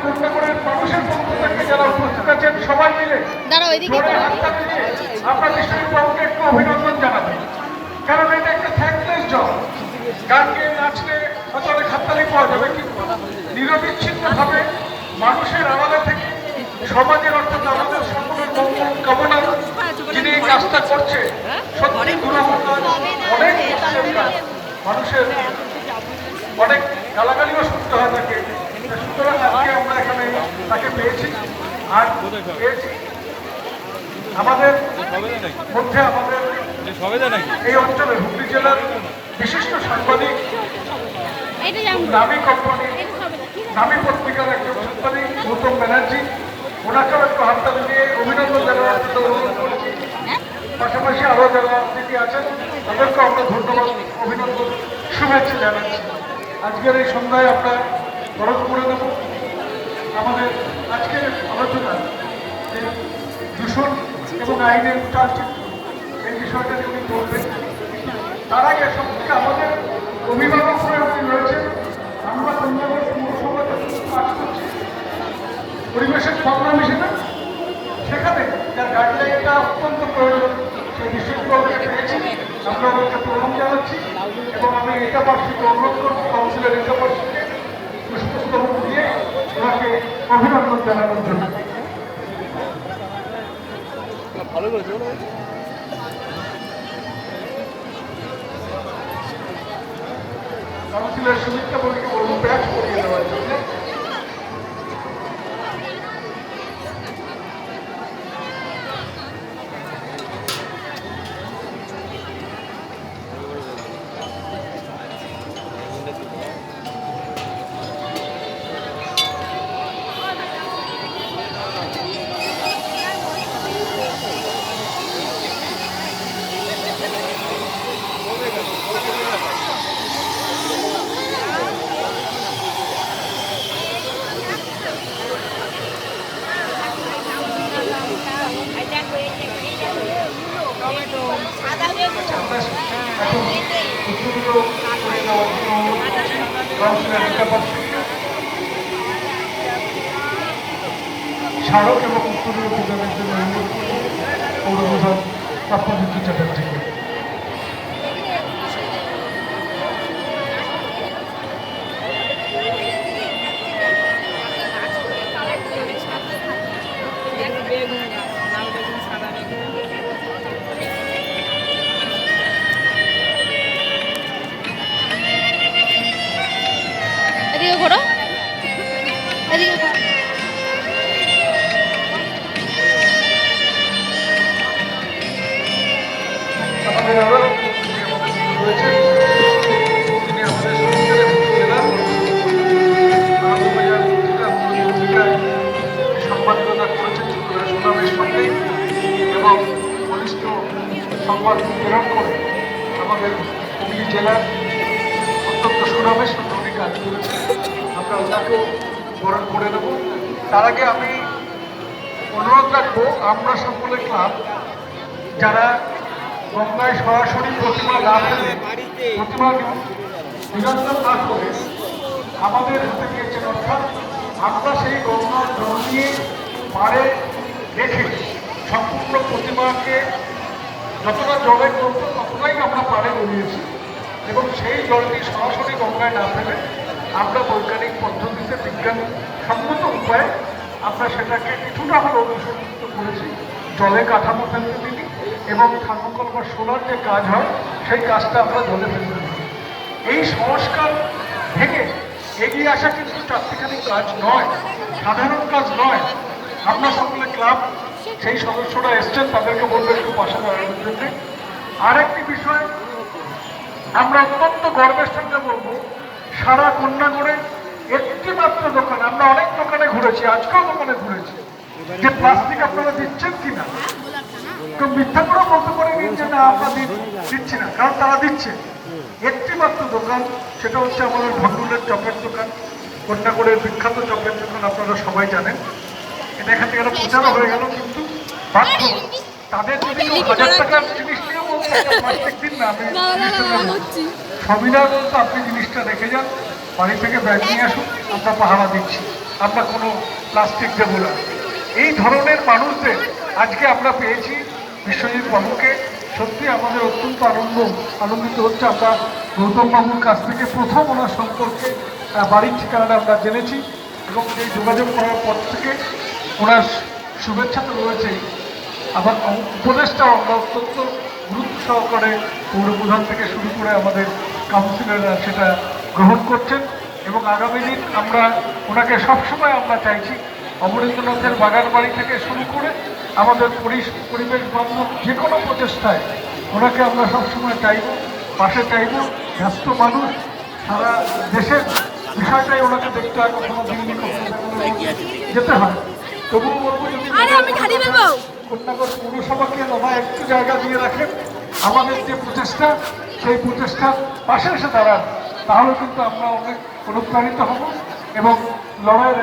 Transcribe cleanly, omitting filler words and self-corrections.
কন্যাকুমারীর মানুষের পক্ষ থেকে যারা উপস্থিত আছেন সবাই মিলে আপনার কৃষ্ণবাবুকে একটু অভিনন্দন জানাবেন, কারণ এটা একটা থ্যাঙ্কলেস জব। গান গেয়ে নাচলে হয়তো অনেক হাততালি পাওয়া যাবে, কিন্তু নিরবিচ্ছিন্নভাবে মানুষের আড়ালে থেকে সমাজের অর্থাৎ আমাদের সকলের মঙ্গল কামনা যিনি এই কাজটা করছে, সত্যি গুণাবতার অনেক মানুষের অনেক গালাগালিও শুনতে হয় তাকে। সুতরাং আজকে আমরা এখানে তাকে পেয়েছি। আর পেয়েছি আমাদের মধ্যে আমাদের এই অঞ্চলের হুগলি জেলার বিশিষ্ট সাংবাদিক, নামী কোম্পানি, নামী পত্রিকার একজন সাংবাদিক গৌতম ব্যানার্জি, ওনাকেও একটু হাততালি দিয়ে অভিনন্দন জানানোর জন্য অনুরোধ করেছি। পাশাপাশি আরও যারা অতিথি আছেন তাদেরকেও আমরা ধন্যবাদ, অভিনন্দন, শুভেচ্ছা জানাচ্ছি। আজকের এই সন্ধ্যায় আমরা বরণ করে দেব আমাদের আজকের আলোচনা যে দূষণ এবং আইনের চালচিত্র, এই বিষয়টা উনি বলবেন। তার আগে সবথেকে আমাদের অভিভাবক হয়ে উনি রয়েছেন। আমরা কন্যাকুমারী পৌরসভাতে কাজ করছি পরিবেশের সংগ্রাম হিসেবে, সেখানে যার গাইডলাইনটা অত্যন্ত প্রয়োজন সেই বিশ্ববিদ্যালয়কে পেয়েছি। আমরা ওদেরকে প্রণাম জানাচ্ছি এবং আমি এটা পার্শ্বিকে অনুরোধ করবো কাউন্সিলের এটা পার্শ্বিকে পুষ্পস্তবক দিয়ে ওনাকে অভিনন্দন জানানোর জন্য। ভালো করেছে কাউন্সিলের সুমিত্রা বলিকে বলবো ব্যাচ করিয়ে দেওয়ার জন্য। স্মারক এবং উত্তরীয় প্রদানের জন্য অনুরোধ পৌরপ্রধান তাপমাত্রা চ্যাটার্জিকে। এদিকে ঘোরো, এদিকে ঘোরো। আমাদের আরো রয়েছে তিনি আমাদের সংস্কারের জেলার আনন্দবাজার পত্রিকায় সম্পাদকতা করেছেন সুনামের সঙ্গে এবং ঘনিষ্ঠ সংবাদ প্রেরণ করে আমাদের হুগলি জেলার অত্যন্ত সুনামের সঙ্গে উনি কাজ করেছেন। আমরা ওনাকেও বরণ করে দেব। তার আগে আমি অনুরোধ রাখবো আমরা সকলে ক্লাব যারা গঙ্গায় সরাসরি প্রতিমা না ফেলে প্রতিমা নিরঞ্জন না করে আমাদের হাতে দিয়েছেন, অর্থাৎ আমরা সেই গঙ্গার জল নিয়ে পাড়ে রেখে সম্পূর্ণ প্রতিমাকে যতটা জলে করবো ততটাই আমরা পাড়ে গড়িয়েছি এবং সেই জলটি সরাসরি গঙ্গায় না ফেলে আমরা বৈজ্ঞানিক পদ্ধতিতে বিজ্ঞানসম্মত উপায়ে আমরা সেটাকে কিছুটা হলেও দূষণমুক্ত করেছি। জলে কাঠামো ফেলতে দিই এবং থার্মোকল বা সোলার যে কাজ হয় সেই কাজটা আমরা জলে ফেলতে দিই। এই সংস্কার ভেঙে এগিয়ে আসা কিন্তু চারটিখানি কাজ নয়, সাধারণ কাজ নয়। আমরা সকলে ক্লাব সেই সদস্যরা এসছেন, তাদেরকে বলবো একটু পাশে দাঁড়ানোর জন্যে। আর একটি বিষয় আমরা অত্যন্ত গর্বের সঙ্গে বলবো, সারা কন্যাকুমারীর একটি মাত্র দোকান, আমরা অনেক দোকানে ঘুরেছি, আজকেও দোকানে ঘুরেছি, যে প্লাস্টিক আপনারা দিচ্ছেন কিনা, তো মিথ্যা করে বলতে পারেনি যে না আমরা দিচ্ছি না, কারণ তারা দিচ্ছে। একটি মাত্র দোকান, সেটা হচ্ছে আমাদের ভন্ডুলের চপের দোকান, কন্যাকুমারীর বিখ্যাত চপের দোকান, আপনারা সবাই জানেন। এটা এখান থেকে একটা প্রচারও হয়ে গেল, কিন্তু বাধ্য তাদের যদি 1000 টাকার জিনিস নিয়েও বলতে প্লাস্টিক দিন না, আমি সবিনা বলতো আপনি জিনিসটা রেখে যান, বাড়ি থেকে ব্যাগ নিয়ে আসুন, আমরা পাহারা দিচ্ছি। আমরা কোনো প্লাস্টিক দেবো না। এই ধরনের মানুষদের আজকে আমরা পেয়েছি বিশ্বজিৎ বাবুকে। সত্যি আমাদের অত্যন্ত আনন্দিত হচ্ছে। আমরা গৌতম বাবুর কাছ থেকে প্রথম ওনার সম্পর্কে বাড়ির ঠিকানাটা আমরা জেনেছি এবং এই যোগাযোগ করার পর থেকে ওনার শুভেচ্ছা তো রয়েছেই, আবার উপদেশটাও আমরা অত্যন্ত গুরুত্ব সহকারে পৌরপ্রধান থেকে শুরু করে আমাদের কাউন্সিলররা সেটা গ্রহণ করছেন এবং আগামী দিন আমরা ওনাকে সবসময় আমরা চাইছি অমরেন্দ্রনাথের বাগান বাড়ি থেকে শুরু করে আমাদের পরিবেশ বান্ধব যে কোনো প্রচেষ্টায় ওনাকে আমরা সবসময় চাইব, পাশে চাইব। ব্যস্ত মানুষ, সারা দেশের বিষয়টাই ওনাকে দেখতে হয়, কখনো দিল্লি কখনো যেতে হয়। তবুও বলবো যদি কন্যাগর পৌরসভাকে বাবা একটু জায়গা দিয়ে রাখেন, আমাদের যে প্রচেষ্টা সেই প্রচেষ্টার পাশে এসে দাঁড়ান, তাহলে কিন্তু আমরা অনেক অনুপ্রাণিত হব এবং লড়াইয়ের